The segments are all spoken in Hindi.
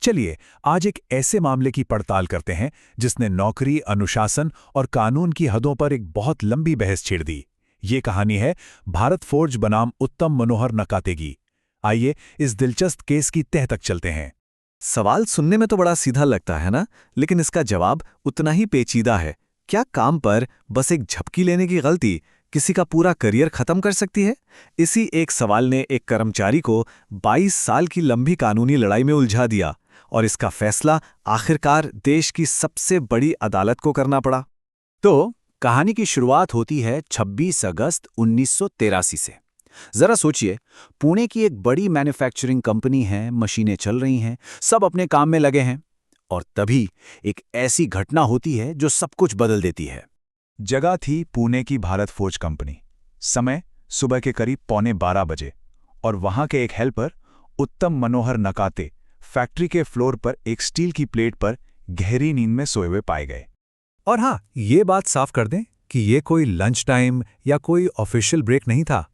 चलिए आज एक ऐसे मामले की पड़ताल करते हैं जिसने नौकरी, अनुशासन और कानून की हदों पर एक बहुत लंबी बहस छेड़ दी। ये कहानी है भारत फोर्ज बनाम उत्तम मनोहर नकाते की। आइए इस दिलचस्प केस की तह तक चलते हैं। सवाल सुनने में तो बड़ा सीधा लगता है ना, लेकिन इसका जवाब उतना ही पेचीदा है। क्या काम पर बस एक झपकी लेने की गलती किसी का पूरा करियर खत्म कर सकती है? इसी एक सवाल ने एक कर्मचारी को 22 साल की लंबी कानूनी लड़ाई में उलझा दिया और इसका फैसला आखिरकार देश की सबसे बड़ी अदालत को करना पड़ा। तो कहानी की शुरुआत होती है 26 अगस्त 1983 से। जरा सोचिए, पुणे की एक बड़ी मैन्युफैक्चरिंग कंपनी है, मशीनें चल रही हैं, सब अपने काम में लगे हैं। और तभी एक ऐसी घटना होती है जो सब कुछ बदल देती है। जगह थी पुणे की भारत फोर्ज कंपनी। समय सुबह के करीब 11:15 बजे और वहां के एक हेल्पर उत्तम मनोहर नकाते फैक्ट्री के फ्लोर पर एक स्टील की प्लेट पर गहरी नींद में सोए हुए पाए गए। और हाँ, ये बात साफ कर दें कि ये कोई लंच टाइम या कोई ऑफिशियल ब्रेक नहीं था।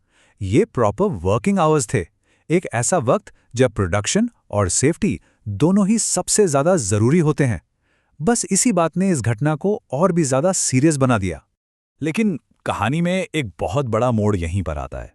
ये प्रॉपर वर्किंग आवर्स थे, एक ऐसा वक्त जब प्रोडक्शन और सेफ्टी दोनों ही सबसे ज्यादा जरूरी होते हैं। बस इसी बात ने इस घटना को और भी ज्यादा सीरियस बना दिया। लेकिन कहानी में एक बहुत बड़ा मोड़ यहीं पर आता है।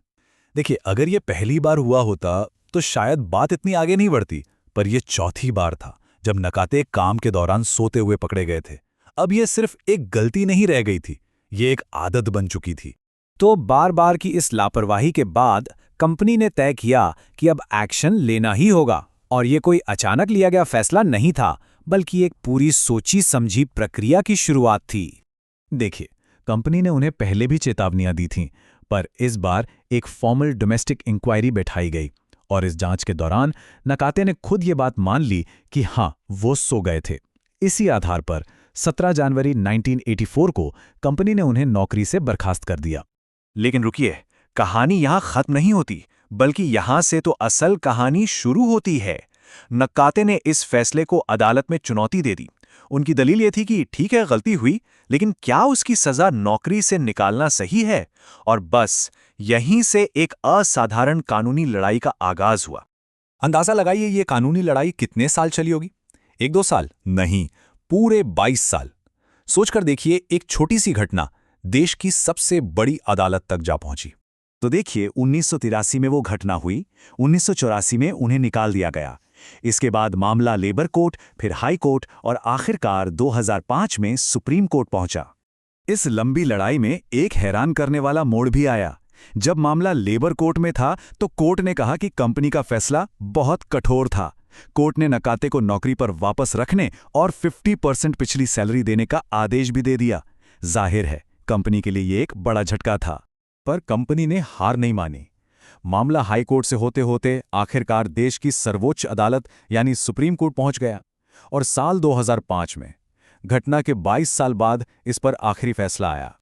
देखिए, अगर ये पहली बार हुआ होता तो शायद बात इतनी आगे नहीं बढ़ती, पर यह चौथी बार था जब नकाते काम के दौरान सोते हुए पकड़े गए थे। अब यह सिर्फ एक गलती नहीं रह गई थी, ये एक आदत बन चुकी थी। तो बार बार की इस लापरवाही के बाद कंपनी ने तय किया कि अब एक्शन लेना ही होगा। और ये कोई अचानक लिया गया फैसला नहीं था, बल्कि एक पूरी सोची समझी प्रक्रिया की शुरुआत थी। देखिए, कंपनी ने उन्हें पहले भी चेतावनियां दी थीं, पर इस बार एक फॉर्मल डोमेस्टिक इंक्वायरी बैठाई गई और इस जांच के दौरान नकाते ने खुद ये बात मान ली कि हाँ, वो सो गए थे। इसी आधार पर 17 जनवरी 1984 को कंपनी ने उन्हें नौकरी से बर्खास्त कर दिया। लेकिन रुकिए, कहानी यहां खत्म नहीं होती, बल्कि यहां से तो असल कहानी शुरू होती है। नकाते ने इस फैसले को अदालत में चुनौती दे दी। उनकी दलील ये थी कि ठीक है, गलती हुई, लेकिन क्या उसकी सजा नौकरी से निकालना सही है? और बस यहीं से एक असाधारण कानूनी लड़ाई का आगाज हुआ। अंदाजा लगाइए, ये कानूनी लड़ाई कितने साल चली होगी? 1-2 साल नहीं, पूरे 22 साल। सोचकर देखिए, एक छोटी सी घटना देश की सबसे बड़ी अदालत तक जा पहुंची। तो देखिए, 1983 में वो घटना हुई, 1984 में उन्हें निकाल दिया गया। इसके बाद मामला लेबर कोर्ट, फिर हाई कोर्ट और आखिरकार 2005 में सुप्रीम कोर्ट पहुंचा। इस लंबी लड़ाई में एक हैरान करने वाला मोड़ भी आया। जब मामला लेबर कोर्ट में था तो कोर्ट ने कहा कि कंपनी का फैसला बहुत कठोर था। कोर्ट ने नकाते को नौकरी पर वापस रखने और 50% पिछली सैलरी देने का आदेश भी दे दिया। जाहिर है, कंपनी के लिए ये एक बड़ा झटका था, पर कंपनी ने हार नहीं मानी। मामला हाई कोर्ट से होते होते आखिरकार देश की सर्वोच्च अदालत यानी सुप्रीम कोर्ट पहुंच गया और साल 2005 में, घटना के 22 साल बाद, इस पर आखिरी फैसला आया।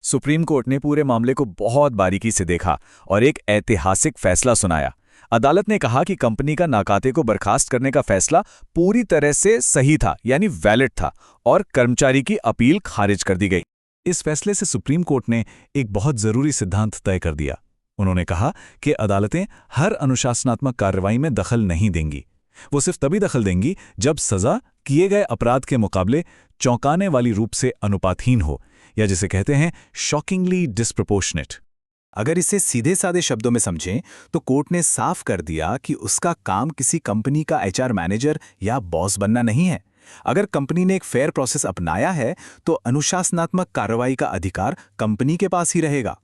सुप्रीम कोर्ट ने पूरे मामले को बहुत बारीकी से देखा और एक ऐतिहासिक फैसला सुनाया। अदालत ने कहा कि कंपनी का नकाते को बर्खास्त करने का फैसला पूरी तरह से सही था, यानी वैलिड था, और कर्मचारी की अपील खारिज कर दी गई। इस फैसले से सुप्रीम कोर्ट ने एक बहुत जरूरी सिद्धांत तय कर दिया। उन्होंने कहा कि अदालतें हर अनुशासनात्मक कार्रवाई में दखल नहीं देंगी। वो सिर्फ तभी दखल देंगी जब सजा किए गए अपराध के मुकाबले चौंकाने वाली रूप से अनुपातहीन हो, या जिसे कहते हैं शॉकिंगली डिस्प्रपोर्शनेट। अगर इसे सीधे साधे शब्दों में समझें तो कोर्ट ने साफ कर दिया कि उसका काम किसी कंपनी का एचआर मैनेजर या बॉस बनना नहीं है। अगर कंपनी ने एक फेयर प्रोसेस अपनाया है तो अनुशासनात्मक कार्रवाई का अधिकार कंपनी के पास ही रहेगा।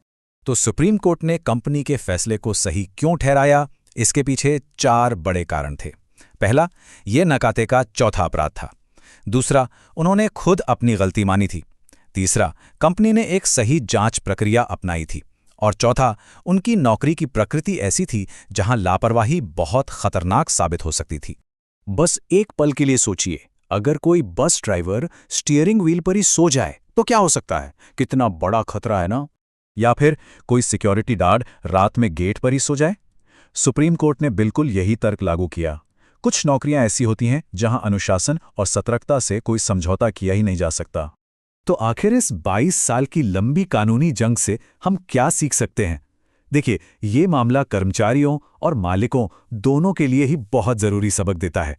तो सुप्रीम कोर्ट ने कंपनी के फैसले को सही क्यों ठहराया? इसके पीछे 4 बड़े कारण थे। पहला, यह नकाते का चौथा अपराध था। दूसरा, उन्होंने खुद अपनी गलती मानी थी। तीसरा, कंपनी ने एक सही जांच प्रक्रिया अपनाई थी। और चौथा, उनकी नौकरी की प्रकृति ऐसी थी जहां लापरवाही बहुत खतरनाक साबित हो सकती थी। बस एक पल के लिए सोचिए, अगर कोई बस ड्राइवर स्टीयरिंग व्हील पर ही सो जाए तो क्या हो सकता है? कितना बड़ा खतरा है ना? या फिर कोई सिक्योरिटी गार्ड रात में गेट पर ही सो जाए? सुप्रीम कोर्ट ने बिल्कुल यही तर्क लागू किया। कुछ नौकरियां ऐसी होती हैं जहां अनुशासन और सतर्कता से कोई समझौता किया ही नहीं जा सकता। तो आखिर इस 22 साल की लंबी कानूनी जंग से हम क्या सीख सकते हैं? देखिए, ये मामला कर्मचारियों और मालिकों दोनों के लिए ही बहुत जरूरी सबक देता है।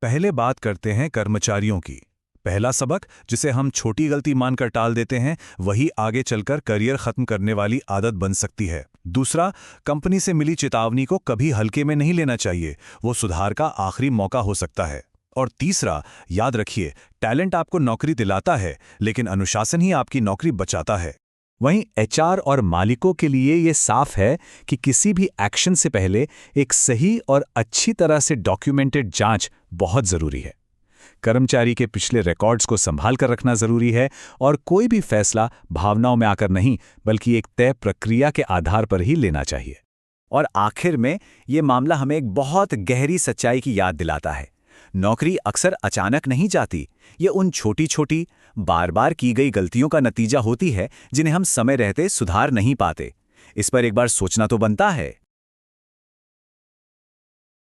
पहले बात करते हैं कर्मचारियों की। पहला सबक, जिसे हम छोटी गलती मानकर टाल देते हैं, वही आगे चलकर करियर खत्म करने वाली आदत बन सकती है। दूसरा, कंपनी से मिली चेतावनी को कभी हल्के में नहीं लेना चाहिए, वो सुधार का आखिरी मौका हो सकता है। और तीसरा, याद रखिए, टैलेंट आपको नौकरी दिलाता है, लेकिन अनुशासन ही आपकी नौकरी बचाता है। वहीं एचआर और मालिकों के लिए ये साफ है कि किसी भी एक्शन से पहले एक सही और अच्छी तरह से डॉक्यूमेंटेड जांच बहुत जरूरी है। कर्मचारी के पिछले रिकॉर्ड्स को संभाल कर रखना जरूरी है और कोई भी फैसला भावनाओं में आकर नहीं, बल्कि एक तय प्रक्रिया के आधार पर ही लेना चाहिए। और आखिर में ये मामला हमें एक बहुत गहरी सच्चाई की याद दिलाता है। नौकरी अक्सर अचानक नहीं जाती, ये उन छोटी छोटी बार बार की गई गलतियों का नतीजा होती है जिन्हें हम समय रहते सुधार नहीं पाते। इस पर एक बार सोचना तो बनता है।